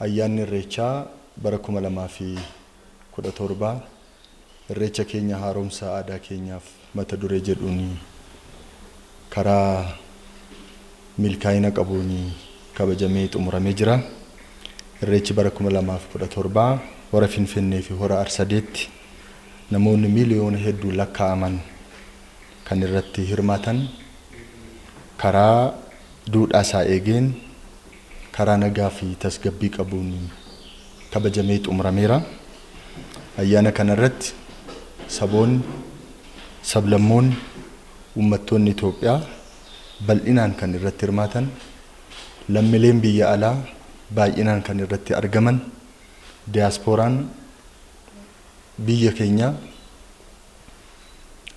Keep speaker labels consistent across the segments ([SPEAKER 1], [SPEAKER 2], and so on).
[SPEAKER 1] ayyaanni irreechaa bara 2017 irreecha keenya haaromsa aadaa keenyaaf mata duree jedhuun karaa milkaa'ina qabuun kabajamee xumuramee jira. Irreechi bara 2017 hora Finfinnee fi hora Arsadeetti namoonni miiliyoona hedduu lakkaa'aman kan irratti hirmaatan karaa duudhaa isaa eegeen karaa nagaa fi tasgabbii qabuun kabajamee xumurameera. Ayyaana kana irratti saboonni, sablammoonni, uummattoonni Itoophiyaa bal'inaan kan irratti hirmaatan, lammiileen biyya alaa baay'inaan kan irratti argaman, diyaaspooraan biyya keenya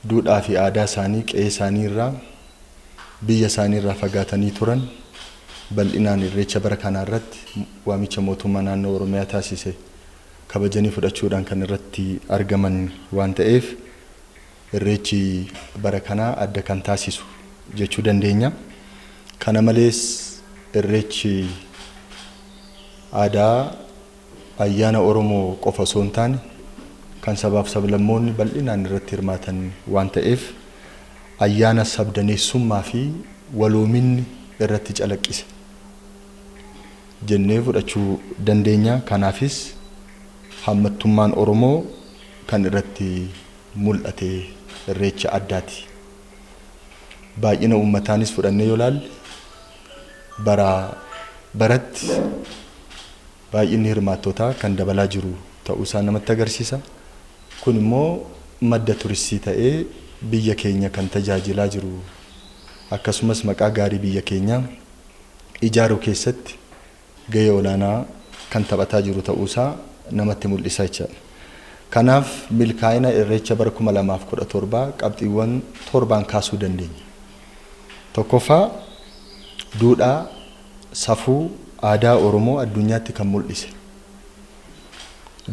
[SPEAKER 1] duudhaa fi aadaa isaanii qe'ee isaanii irraa biyya isaanii irraa fagaatanii turan bal'inaan irreecha bara kana irratti waamicha mootummaa naannoo Oromiyaa taasise kabajanii fudhachuudhaan kan irratti argaman waan ta'eef irreechi bara kana adda kan taasisu jechuu dandeenya. Kana malees irreechi aadaa ayyaana Oromoo qofa osoo hin taane kan sabaaf sablammoonni bal'inaan irratti hirmaatan waan ta'eef ayyaana sabdaneessummaa fi waloominni irratti calaqqise jennee fudhachuu dandeenya. Kanaafis hammattummaan Oromoo kan irratti mul'ate irreecha addaati. Baay'ina uummataanis fudhannee yoo ilaalle baratti baay'inni hirmaattootaa kan dabalaa jiru ta'uu isaa namatti agarsiisa. Kun immoo madda turistii ta'ee biyya keenya kan tajaajilaa jiru akkasumas maqaa gaarii biyya keenya ijaaruu keessatti gahee olaanaa kan taphataa jiru ta'uu isaa namatti mul'isa jechuudha. Kanaaf milkaa'ina irreecha bara 2017 qabxiiwwan 7 kaasuu dandeenya. Tokkoffaa duudhaa, safuu, aadaa Oromoo addunyaatti kan mul'ise.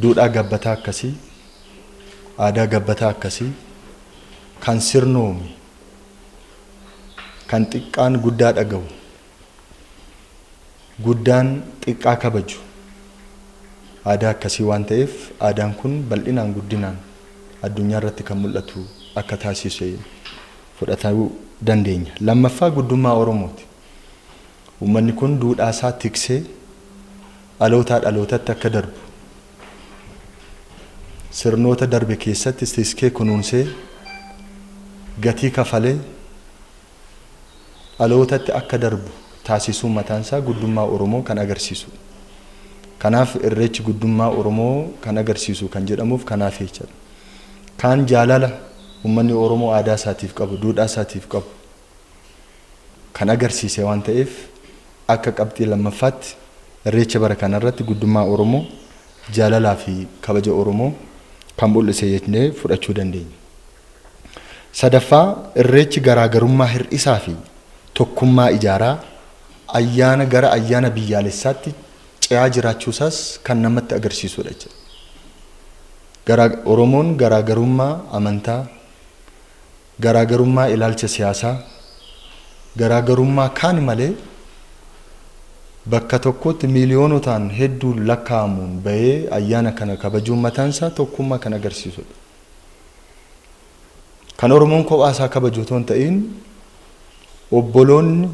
[SPEAKER 1] Duudhaa gabbataa akkasii, aadaa gabbataa akkasii kan sirnoome, kan xiqqaan guddaa dhaga'u, guddaan xiqqaa kabaju aadaa akkasii waan ta'eef aadaan kun bal'inaan guddinaan addunyaa irratti kan mul'atu akka taasisu fudhatuu dandeenya. Lammaffaa guddummaa Oromooti. Uummanni kun duudhaa isaa tiksee dhalootaa dhalootatti akka darbu sirnoota darbe keessatti tiksee kunuunsee gatii kafalee dhalootatti akka darbu taasisuu mataan isaa guddummaa Oromoo kan agarsiisu. Kanaaf irreechi guddummaa Oromoo kan agarsiisu kan jedhamuuf kanaaf jechuudha. Kaan jaalala uummanni Oromoo aadaa isaatiif qabu, duudhaa isaatiif qabu kan agarsiise waan ta'eef akka qabxii lammaffaatti irreecha bara kana irratti guddummaa Oromoo, jaalalaa fi kabaja Oromoo kan mul'ise jennee fudhachuu dandeenya. Sadaffaa irreechi garaagarummaa hir'isaa fi tokkummaa ijaaraa ayyaana gara ayyaana biyyaalessaatti ce'aa jiraachuusaas kan namatti agarsiisudha jechuudha. Oromoon garaagarummaa amantaa, garaagarummaa ilaalcha siyaasaa, garaagarummaa kaan malee bakka tokkotti miiliyoonotaan hedduu lakkaa'amuun bahee ayyaana kana kabajuun mataan isaa tokkummaa kan agarsiisudha. Kan Oromoon kophaa isaa kabaju otoo hin ta'in obboloonni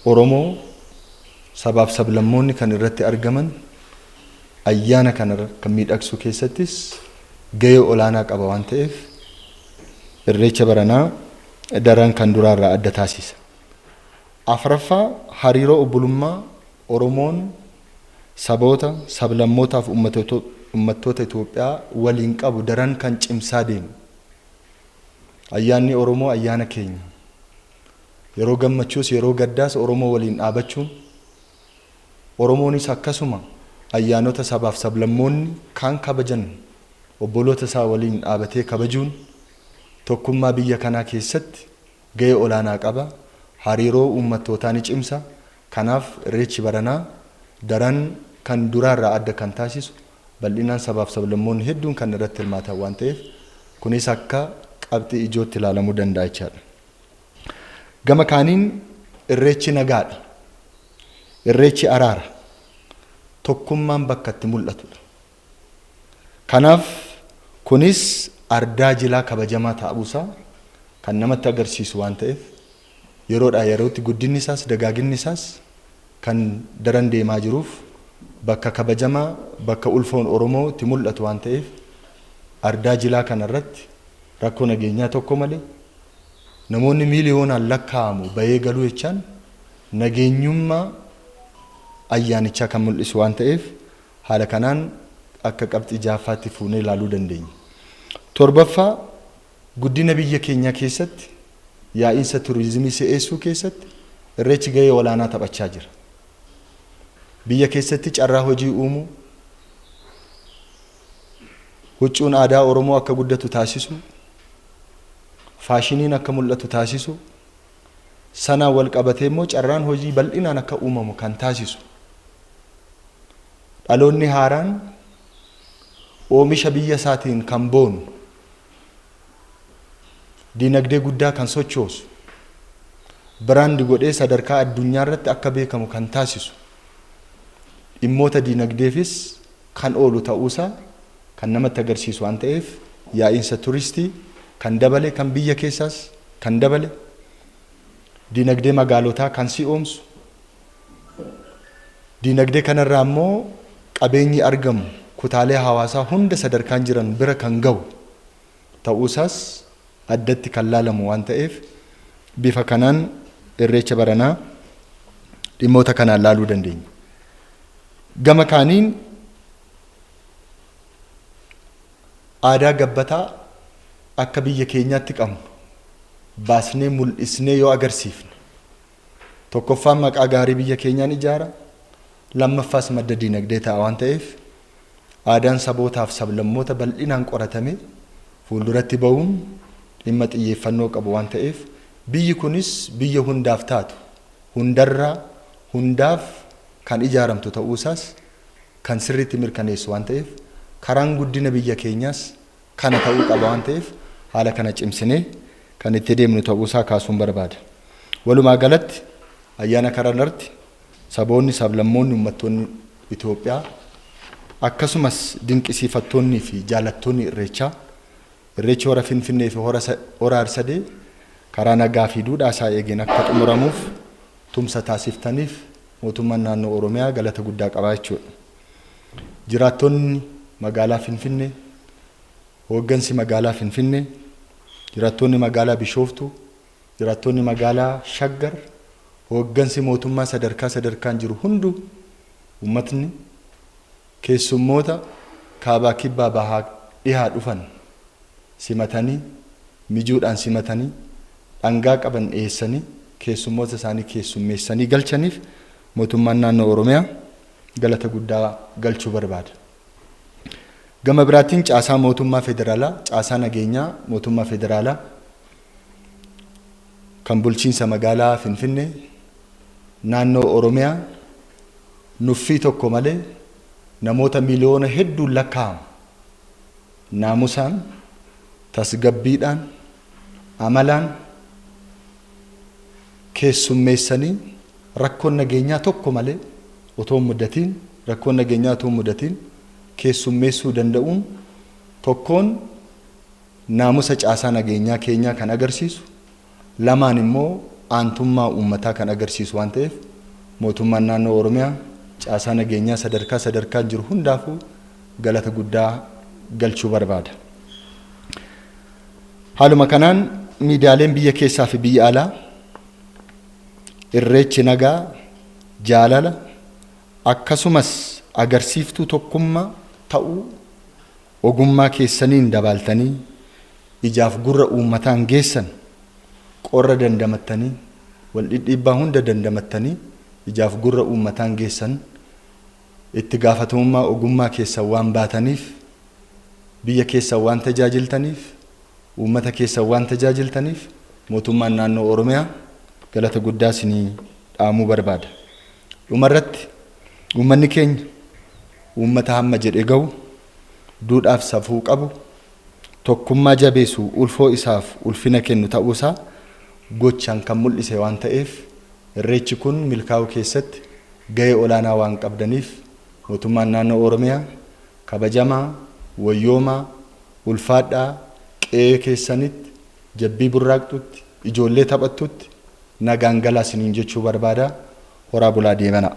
[SPEAKER 1] Oromoo sabaaf sablammoonni kan irratti argaman ayyaana kana kan miidhagsuu keessattis gahee olaanaa qaba waan ta'eef irreecha baranaa daran kan duraarraa adda taasisa. Afraffaa hariiroo obbolummaa Oromoon saboota, sablammootaaf uummattoota Itoophiyaa waliin qabu daran kan cimsaa deemu. Ayyaanni Oromoo ayyaana keenya. Yeroo gammachuus yeroo gaddaas Oromoo waliin dhaabachuun Oromoonis akkasuma ayyaanota sabaaf sablammoonni kan kabajan obboloota isaa waliin dhaabatee kabajuun tokkummaa biyya kanaa keessatti gahee olaanaa qaba. Hariiroo uummattootaa ni cimsa. Kanaaf irreechi baranaa daran kan duraarraa adda kan taasisu bal'inaan sabaaf sablammoonni hedduun kan irratti hirmaatan waan ta'eef kunis akka qabxii ijootti ilaalamuu danda'a jechaadha. Gama kaaniin irreechi nagaadha. Irreechi araara. tokkummaan bakka itti mul'atudha. Kanaaf kunis ardaa jilaa kabajamaa ta'uusaa kan namatti agarsiisu waan ta'eef yeroodhaa yerootti guddinni isaas dagaaginni isaas kan daran deemaa jiruuf bakka kabajamaa bakka ulfoon Oromoo itti mul'atu waan ta'eef ardaa jilaa kanarratti rakkoo nageenyaa tokko malee namoonni miiliyoonaan lakkaa'amu bahee galuu jechaan nageenyummaa ayyaanichaa kan mul'isu waan ta'eef haala kanaan akka qabxii jaaffaatti fuunee ilaaluu dandeenya. Torbaffaa guddina biyya keenyaa keessatti yaa'iinsa turizimii si'eessuu keessatti irreechi gahee olaanaa taphachaa jira. Biyya keessatti carraa hojii uumuu, huccuun aadaa Oromoo akka guddatu taasisu, faashiniin akka mul'atu taasisu, sanaan wal qabatee immoo carraan hojii bal'inaan akka uumamu kan taasisu. Dhaloonni haaraan oomisha biyya isaatiin kan boonu, dinagdee guddaa kan sochoosu, biraandi godhee sadarkaa addunyaa irratti akka beekamu kan taasisu, dhimmoota dinagdeefis kan oolu ta'uusaa kan namatti agarsiisu waan ta'eef yaa'iinsa turistii kan dabale kan biyya keessaas kan dabale dinagdee magaalotaa kan si'oomsu, dinagdee kanarraa immoo qabeenyi argamu kutaalee hawaasaa hunda sadarkaan jiran bira kan ga'u ta'uusaas addatti kan laalamu waan ta'eef bifa kanaan irreecha baranaa dhimmoota kanaan laaluu dandeenya. Gama kaaniin aadaa gabbataa akka biyya keenyaatti qabnu baasnee mul'isnee yoo agarsiifne tokkoffaan maqaa gaarii biyya keenyaan ijaara, lammaffaas madda dinagdee ta'a waan ta'eef aadaan sabootaaf sablammoota bal'inaan qoratamee fuulduratti ba'uun dhimma xiyyeeffannoo qabu waan ta'eef biyyi kunis biyya hundaaf taatu hundarraa hundaaf kan ijaaramtu ta'uusaas kan sirriitti mirkaneessu waan ta'eef karaan guddina biyya keenyaas kana ta'uu qaba waan ta'eef haala kana cimsinee kan itti deemnu ta'uusaa kaasuun barbaada. Walumaa galatti ayyaana kanarratti saboonni sablammoonni uummattoonni Itoophiyaa akkasumas dinqisiifattoonnii fi jaalattoonni irreechaa irreechi hora Finfinnee fi hora Arsadee karaa nagaa fi duudhaa isaa eegeen akka xumuramuuf tumsa taasiftaniif mootummaan naannoo Oromiyaa galata guddaa qabaa jechuudha. Jiraattonni magaalaa Finfinnee, hooggansi magaalaa Finfinnee, jiraattonni magaalaa Bishooftuu, jiraattonni magaalaa Shaggar, hooggansi mootummaa sadarkaan jiru hundu uummatni keessummoota kaabaa kibbaa bahaa dhihaa dhufan simatanii mijuudhaan simatanii dhangaa qaban dhiyeessanii keessummoota isaanii keessummeessanii galchaniif mootummaan naannoo Oromiyaa galata guddaa galchuu barbaada. Gama biraatiin caasaa mootummaa federaalaa, caasaa nageenyaa mootummaa federaalaa kan bulchiinsa magaalaa Finfinnee naannoo Oromiyaa nuffii tokko malee namoota miliyoona hedduun lakkaa'amu naamusaan, tasgabbiidhaan, amalaan keessummeessanii rakkoon nageenyaa tokko malee otoo mudatiin rakkoon nageenyaa otoo mudatiin keessummeessuu danda'uun tokkoon naamusa caasaa nageenyaa keenyaa kan agarsiisu, lamaan immoo aantummaa uummataa kan agarsiisu waan ta'eef mootummaan naannoo Oromiyaa caasaa nageenyaa sadarkaan jiru hundaafuu galata guddaa galchuu barbaada. Haaluma kanaan miidiyaaleen biyya keessaa fi biyya alaa irreechi nagaa, jaalala akkasumas agarsiiftuu tokkummaa ta'uu ogummaa keessaniin dabaltanii ijaaf gurra uummataan geessan qorra dandamattanii wal dhidhiibbaa hunda dandamattanii ijaaf gurra uummataan geessan itti gaafatamummaa ogummaa keessan waan baataniif biyya keessan waan tajaajiltaniif uummata keessan waan tajaajiltaniif mootummaan naannoo Oromiyaa galata guddaa isinii dhaamuu barbaada. Dhumarratti uummanni keenya uummata hamma jedhe ga'u duudhaaf safuu qabu tokkummaa jabeessu ulfoo isaaf ulfina kennu ta'uusaa gochaan kan mul'ise waan ta'eef irreechi kun milkaa'uu keessatti gahee olaanaa waan qabdaniif mootummaan naannoo Oromiyaa kabajamaa, wayyoomaa, ulfaadhaa, qe'ee keessanitti, jabbii burraaqxutti, ijoollee taphattutti nagaan galaa isiniin jechuu barbaada. Horaa bulaa deemanaa.